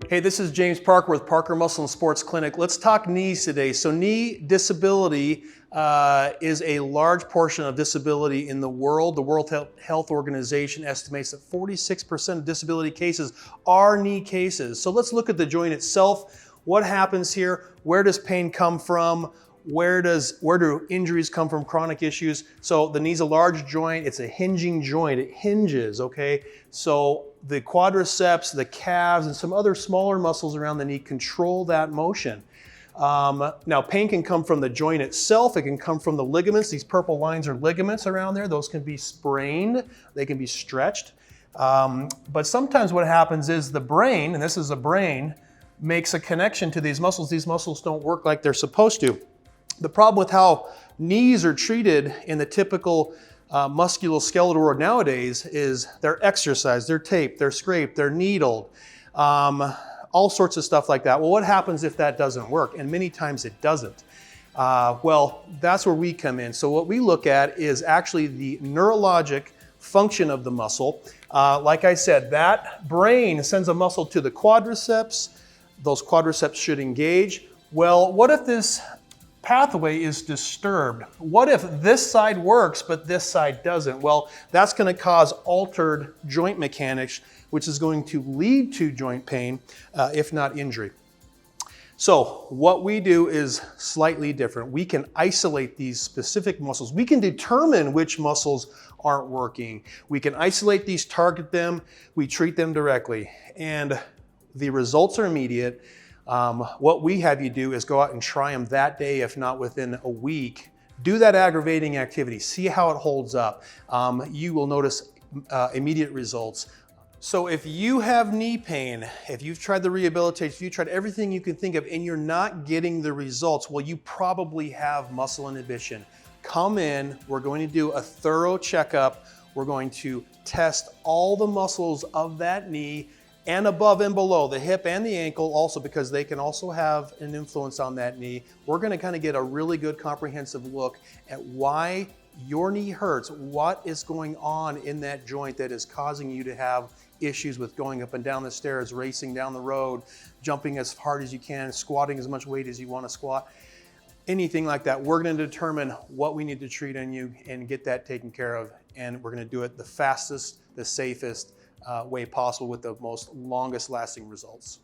Hey, this is James Parker with Parker Muscle and Sports Clinic. Let's talk knees today. So knee disability is a large portion of disability in the world. The World Health Organization estimates that 46% of disability cases are knee cases. So let's look at the joint itself. What happens here? Where does pain come from? Where do injuries come from, chronic issues? So the knee's a large joint, it's a hinging joint, it hinges, okay? So the quadriceps, the calves, and some other smaller muscles around the knee control that motion. Now pain can come from the joint itself, it can come from the ligaments. These purple lines are ligaments around there. Those can be sprained, they can be stretched. But sometimes what happens is the brain, and this is a brain, makes a connection to these muscles. These muscles don't work like they're supposed to. The problem with how knees are treated in the typical musculoskeletal world nowadays is they're exercised, they're taped, they're scraped, they're needled, all sorts of stuff like that. Well, what happens if that doesn't work? And many times it doesn't. Well, that's where we come in. So what we look at is actually the neurologic function of the muscle. Like I said, that brain sends a muscle to the quadriceps. Those quadriceps should engage. Well, what if this pathway is disturbed? What if this side works but this side doesn't? Well, that's going to cause altered joint mechanics, which is going to lead to joint pain, if not injury. So what we do is slightly different. We can isolate these specific muscles. We can determine which muscles aren't working. We can isolate these, target them, we treat them directly, and the results are immediate. What we have you do is go out and try them that day, if not within a week. Do that aggravating activity, see how it holds up. You will notice immediate results. So if you have knee pain, if you've tried the rehabilitation, if you've tried everything you can think of and you're not getting the results, well, you probably have muscle inhibition. Come in, we're going to do a thorough checkup. We're going to test all the muscles of that knee, and above and below, the hip and the ankle also, because they can also have an influence on that knee. We're going to kind of get a really good comprehensive look at why your knee hurts, what is going on in that joint that is causing you to have issues with going up and down the stairs, racing down the road, jumping as hard as you can, squatting as much weight as you want to squat, anything like that. We're going to determine what we need to treat on you and get that taken care of. And we're going to do it the fastest, the safest way possible with the most longest lasting results.